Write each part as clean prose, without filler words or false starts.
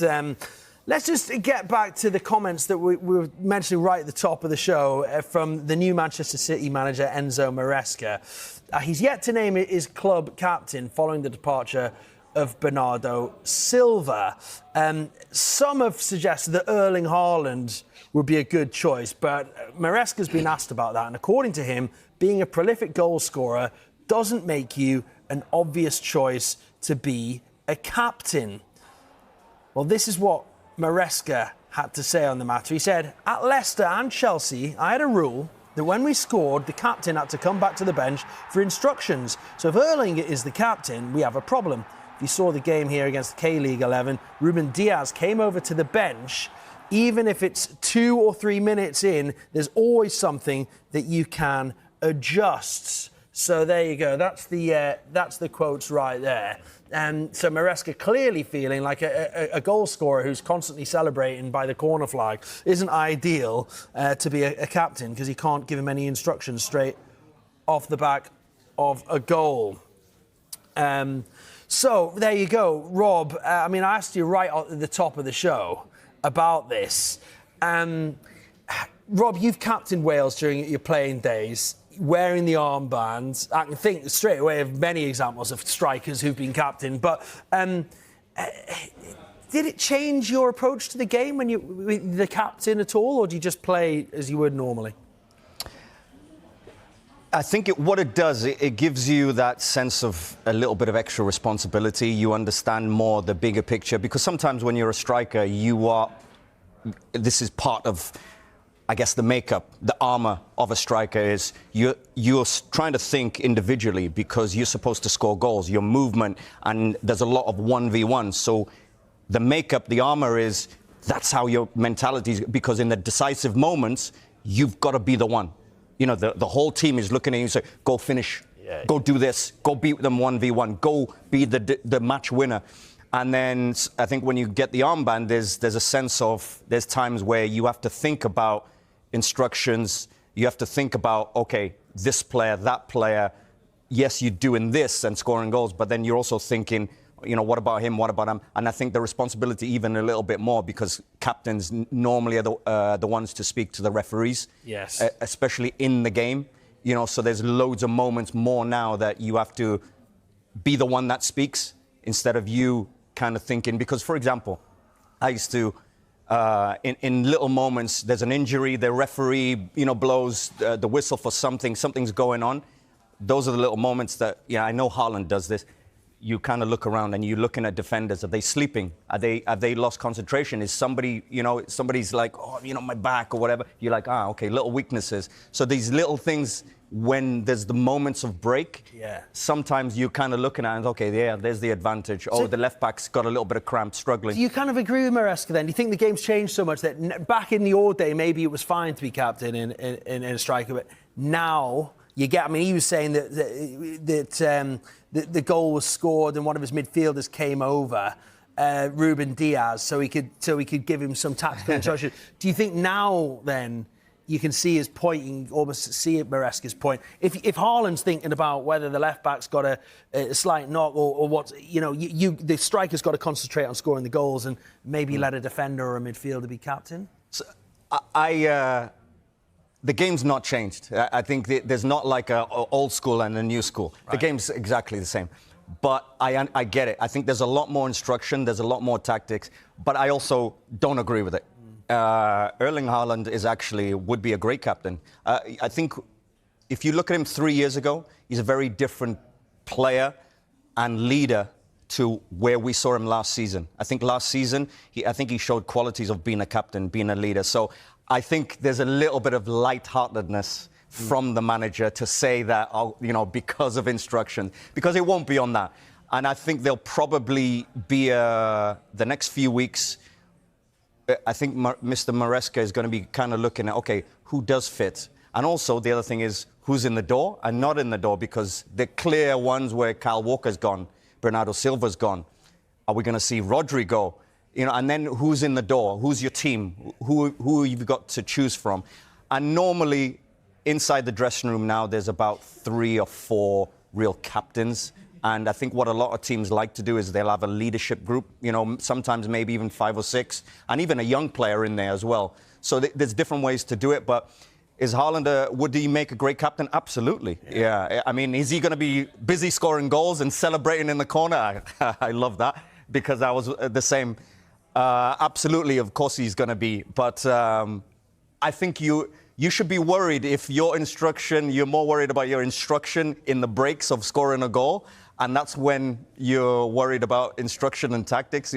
Um, let's just get back to the comments that we were mentioning right at the top of the show from the new Manchester City manager, Enzo Maresca. He's yet to name his club captain following the departure of Bernardo Silva. Some have suggested that Erling Haaland would be a good choice, but Maresca's been asked about that, and according to him, being a prolific goal scorer doesn't make you an obvious choice to be a captain. Well, this is what Maresca had to say on the matter. He said, "At Leicester and Chelsea, I had a rule that when we scored, the captain had to come back to the bench for instructions. So if Erling is the captain, we have a problem." If you saw the game here against K-League 11, Ruben Diaz came over to the bench. Even if it's 2 or 3 minutes in, there's always something that you can adjust. So there you go. That's the quotes right there. And so Maresca clearly feeling like a goal scorer who's constantly celebrating by the corner flag isn't ideal to be a captain, because he can't give him any instructions straight off the back of a goal. So there you go, Rob. I mean, I asked you right at the top of the show about this. Rob, you've captained Wales during your playing days, wearing the armband. I can think straight away of many examples of strikers who've been captain, but did it change your approach to the game when you were the captain at all, or do you just play as you would normally? I think what it does, it gives you that sense of a little bit of extra responsibility. You understand more the bigger picture, because sometimes when you're a striker, this is part of, I guess, the makeup, the armour of a striker is you're trying to think individually, because you're supposed to score goals, your movement, and there's a lot of 1v1. So the makeup, the armour is, that's how your mentality is, because in the decisive moments, you've got to be the one. You know, the whole team is looking at you and say, go finish, go do this, go beat them 1v1, go be the match winner. And then I think when you get the armband, there's a sense of, there's times where you have to think about instructions, you have to think about, okay, this player, that player, yes, you're doing this and scoring goals, but then you're also thinking, you know, what about him, what about him? And I think the responsibility even a little bit more, because captains normally are the ones to speak to the referees, yes, especially in the game. You know, so there's loads of moments more now that you have to be the one that speaks instead of you kind of thinking. Because, for example, I used to, in little moments, there's an injury, the referee, you know, blows the whistle for something's going on. Those are the little moments that, yeah, I know Haaland does this. You kind of look around and you're looking at defenders. Are they sleeping? Have they lost concentration? Is somebody, you know, somebody's like, oh, you know, my back or whatever. You're like, okay, little weaknesses. So these little things, when there's the moments of break, sometimes you're kind of looking at it, okay, yeah, there's the advantage. Oh, the left back's got a little bit of cramp, struggling. Do you kind of agree with Maresca then? Do you think the game's changed so much that back in the old day, maybe it was fine to be captain in a striker, but now you get, I mean, he was saying that the goal was scored and one of his midfielders came over, Ruben Diaz, so he could give him some tactical instruction. Do you think now then you can see his pointing, almost see Maresca's point? If Haaland's thinking about whether the left back's got a slight knock or what, you know, the striker's got to concentrate on scoring the goals and maybe let a defender or a midfielder be captain. So, the game's not changed. I think there's not like a old school and a new school. Right. The game's exactly the same. But I get it. I think there's a lot more instruction, there's a lot more tactics, but I also don't agree with it. Erling Haaland would be a great captain. I think if you look at him 3 years ago, he's a very different player and leader to where we saw him last season. I think last season, I think he showed qualities of being a captain, being a leader. So I think there's a little bit of lightheartedness from the manager to say that, you know, because of instruction, because it won't be on that. And I think there'll probably be the next few weeks. I think Mr. Maresca is going to be kind of looking at, okay, who does fit? And also the other thing is who's in the door and not in the door, because the clear ones where Kyle Walker's gone, Bernardo Silva's gone. Are we going to see Rodri go? You know, and then who's in the door? Who's your team? Who you've got to choose from? And normally, inside the dressing room now, there's about 3 or 4 real captains. And I think what a lot of teams like to do is they'll have a leadership group, sometimes maybe even 5 or 6, and even a young player in there as well. So there's different ways to do it. But is Haaland, would he make a great captain? Absolutely. Yeah. I mean, is he going to be busy scoring goals and celebrating in the corner? I love that, because I was the same. Absolutely, of course he's going to be. But I think you should be worried if you're more worried about your instruction in the breaks of scoring a goal. And that's when you're worried about instruction and tactics.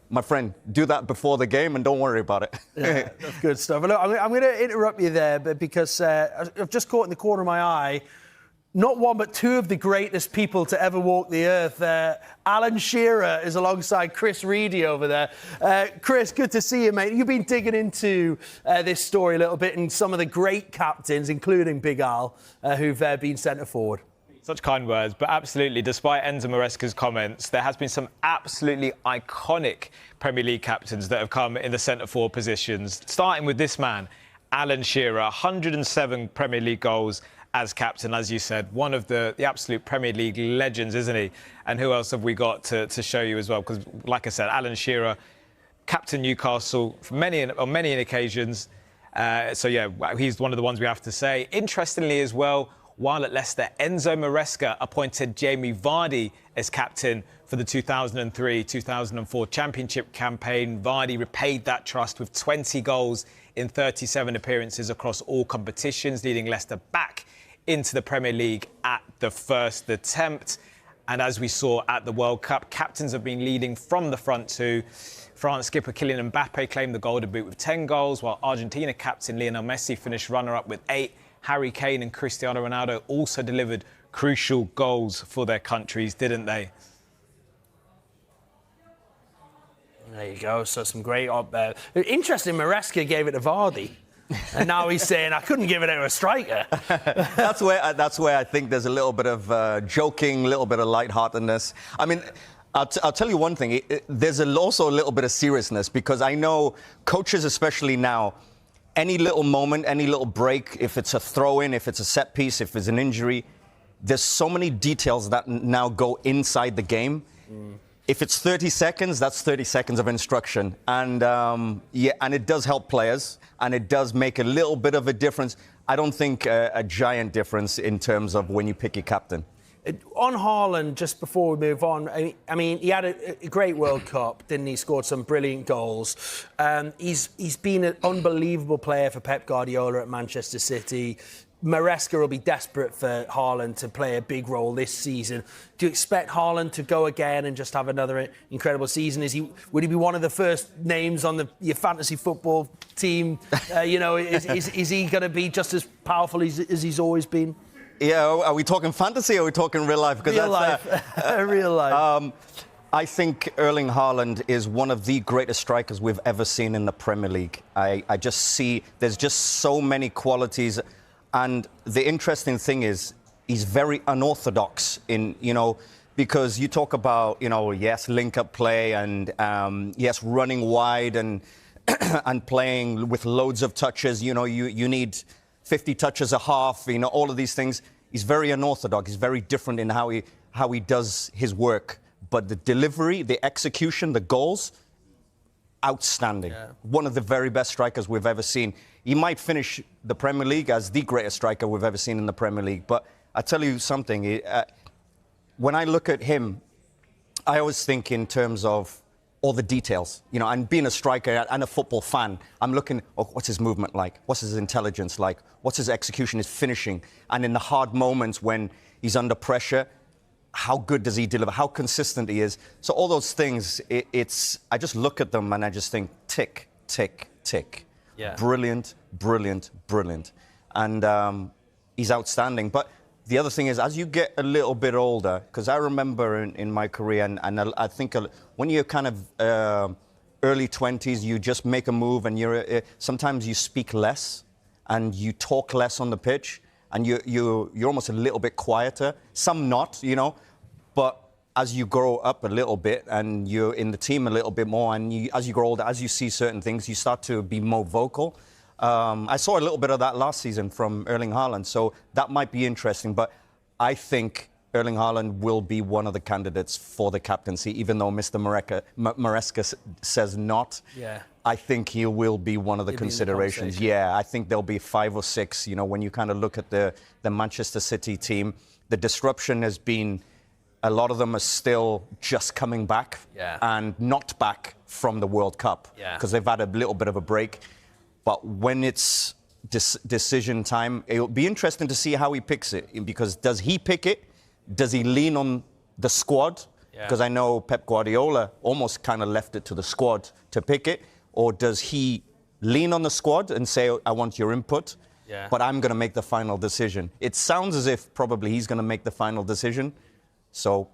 My friend, do that before the game and don't worry about it. Yeah, that's good stuff. Look, I'm going to interrupt you there, but because I've just caught in the corner of my eye not one but two of the greatest people to ever walk the earth. Alan Shearer is alongside Chris Reedy over there. Chris, good to see you, mate. You've been digging into this story a little bit and some of the great captains, including Big Al, who've been centre forward. Such kind words, but absolutely, despite Enzo Maresca's comments, there has been some absolutely iconic Premier League captains that have come in the centre-forward positions, starting with this man, Alan Shearer, 107 Premier League goals as captain, as you said, one of the absolute Premier League legends, isn't he? And who else have we got to show you as well? Because, like I said, Alan Shearer, captain Newcastle on many occasions. So, yeah, he's one of the ones we have to say. Interestingly as well, while at Leicester, Enzo Maresca appointed Jamie Vardy as captain for the 2003-2004 Championship campaign. Vardy repaid that trust with 20 goals in 37 appearances across all competitions, leading Leicester back into the Premier League at the first attempt. And as we saw at the World Cup, captains have been leading from the front too. France skipper Kylian Mbappe claimed the Golden Boot with 10 goals, while Argentina captain Lionel Messi finished runner-up with 8. Harry Kane and Cristiano Ronaldo also delivered crucial goals for their countries, didn't they? There you go. So some great... Interesting, Maresca gave it to Vardy. And now he's saying, I couldn't give it to a striker. That's where I think there's a little bit of joking, a little bit of lightheartedness. I mean, I'll tell you one thing. There's also a little bit of seriousness, because I know coaches, especially now, any little moment, any little break, if it's a throw-in, if it's a set piece, if it's an injury, there's so many details that now go inside the game. If it's 30 seconds, that's 30 seconds of instruction. And, and it does help players, and it does make a little bit of a difference. I don't think a giant difference in terms of when you pick your captain. On Haaland, just before we move on, I mean, he had a great World Cup, didn't he? Scored some brilliant goals. He's been an unbelievable player for Pep Guardiola at Manchester City. Maresca will be desperate for Haaland to play a big role this season. Do you expect Haaland to go again and just have another incredible season? Would he be one of the first names on your fantasy football team? Is he going to be just as powerful as he's always been? Yeah, are we talking fantasy or are we talking real life? Real life. Real life. I think Erling Haaland is one of the greatest strikers we've ever seen in the Premier League. I just see there's just so many qualities. And the interesting thing is he's very unorthodox because you talk about, yes, link-up play and, yes, running wide and and playing with loads of touches. You need 50 touches a half, all of these things. He's very unorthodox. He's very different in how he does his work. But the delivery, the execution, the goals, outstanding. Yeah. One of the very best strikers we've ever seen. He might finish the Premier League as the greatest striker we've ever seen in the Premier League. But I tell you something, when I look at him, I always think in terms of all the details, and being a striker and a football fan, I'm looking, what's his movement like? What's his intelligence like? What's his execution, his finishing? And in the hard moments when he's under pressure, how good does he deliver? How consistent he is? So all those things, I just look at them and I just think, tick, tick, tick. Yeah. Brilliant, brilliant, brilliant. And he's outstanding. But the other thing is, as you get a little bit older, because I remember in my career, and I think when you're kind of early 20s, you just make a move and sometimes you speak less and you talk less on the pitch and you're almost a little bit quieter. Some not, but as you grow up a little bit and you're in the team a little bit more and as you grow older, as you see certain things, you start to be more vocal. I saw a little bit of that last season from Erling Haaland, so that might be interesting. But I think Erling Haaland will be one of the candidates for the captaincy, even though Mr. Maresca says not. Yeah. I think he will be one of the considerations. Yeah, I think there'll be 5 or 6. You know, when you kind of look at the Manchester City team, the disruption has been, a lot of them are still just coming back and not back from the World Cup because they've had a little bit of a break. But when it's decision time, it'll be interesting to see how he picks it, because does he pick it? Does he lean on the squad? Because I know Pep Guardiola almost kind of left it to the squad to pick it. Or does he lean on the squad and say, I want your input, but I'm going to make the final decision? It sounds as if probably he's going to make the final decision. So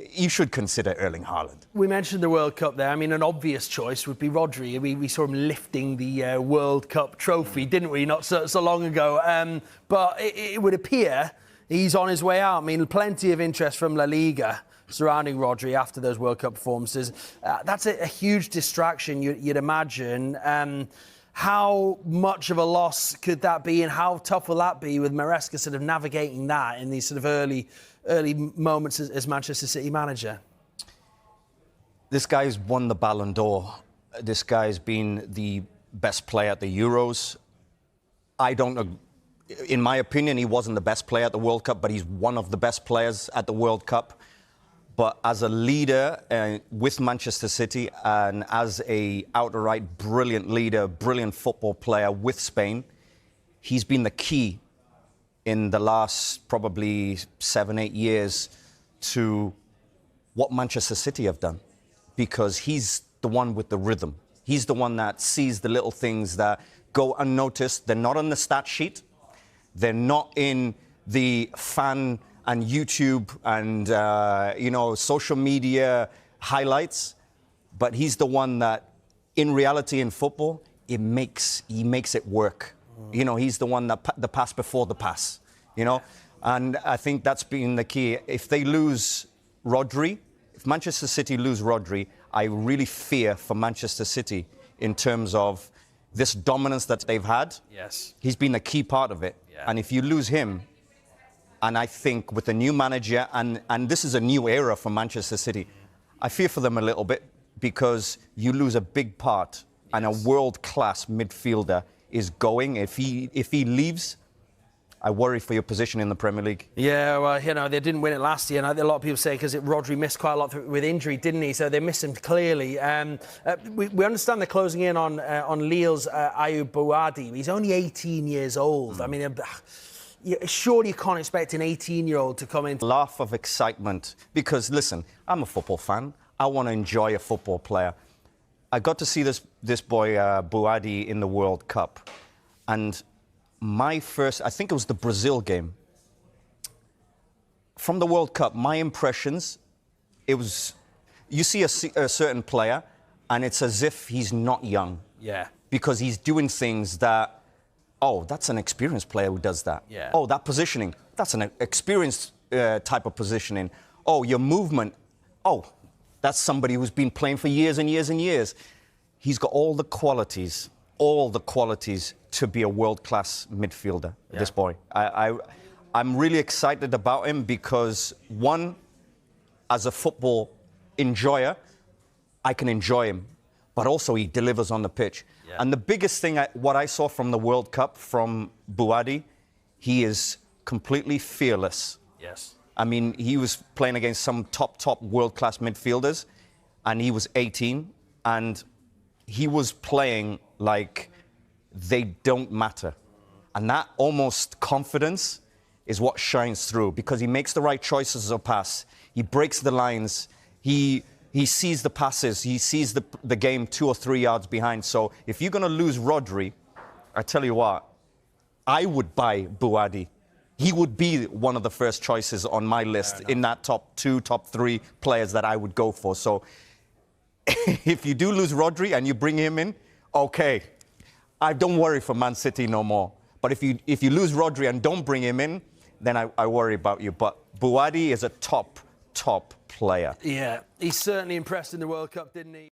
you should consider Erling Haaland. We mentioned the World Cup there. I mean, an obvious choice would be Rodri. We saw him lifting the World Cup trophy, didn't we, not so long ago? But it would appear he's on his way out. I mean, plenty of interest from La Liga surrounding Rodri after those World Cup performances. That's a huge distraction, you'd imagine. How much of a loss could that be, and how tough will that be with Maresca sort of navigating that in these sort of early moments as Manchester City manager? This guy's won the Ballon d'Or. This guy's been the best player at the Euros. In my opinion, he wasn't the best player at the World Cup, but he's one of the best players at the World Cup. But as a leader with Manchester City, and as a outright brilliant leader, brilliant football player with Spain, he's been the key in the last probably 7, 8 years to what Manchester City have done. Because he's the one with the rhythm. He's the one that sees the little things that go unnoticed. They're not on the stat sheet. They're not in the fan and YouTube and, social media highlights. But he's the one that, in reality, in football, he makes it work. You know, he's the one that the pass before the pass, you know. And I think that's been the key. If they lose Rodri, if Manchester City lose Rodri, I really fear for Manchester City in terms of this dominance that they've had. Yes. He's been a key part of it. Yeah. And if you lose him, and I think with a new manager, and this is a new era for Manchester City, I fear for them a little bit, because you lose a big part, and a world-class midfielder is going. If he leaves, I worry for your position in the Premier League. Yeah, well, they didn't win it last year, and a lot of people say because Rodri missed quite a lot with injury, didn't he? So they missed him clearly. We understand they're closing in on Lille's Ayoub Bouadi. He's only 18 years old. I mean, surely you can't expect an 18-year-old to come in. Laugh of excitement, because listen, I'm a football fan. I want to enjoy a football player. I got to see this boy Bouadi in the World Cup, and my first, I think it was the Brazil game. From the World Cup, my impressions, it was, you see a certain player, and it's as if he's not young. Yeah. Because he's doing things that, oh, that's an experienced player who does that. Yeah. Oh, that positioning, that's an experienced type of positioning. Oh, your movement, oh, that's somebody who's been playing for years and years and years. He's got all the qualities to be a world-class midfielder, this boy. I'm really excited about him because, one, as a football enjoyer, I can enjoy him, but also he delivers on the pitch. Yeah. And the biggest thing, what I saw from the World Cup from Bouadi, he is completely fearless. Yes. I mean, he was playing against some top world-class midfielders, and he was 18, and he was playing like they don't matter. And that almost confidence is what shines through, because he makes the right choices of pass. He breaks the lines. He sees the passes. He sees the game 2 or 3 yards behind. So if you're going to lose Rodri, I tell you what, I would buy Bouadi. He would be one of the first choices on my list in that top 2, top 3 players that I would go for. So if you do lose Rodri and you bring him in, okay, I don't worry for Man City no more. But if you lose Rodri and don't bring him in, then I worry about you. But Bouadi is a top player. Yeah, he certainly impressed in the World Cup, didn't he?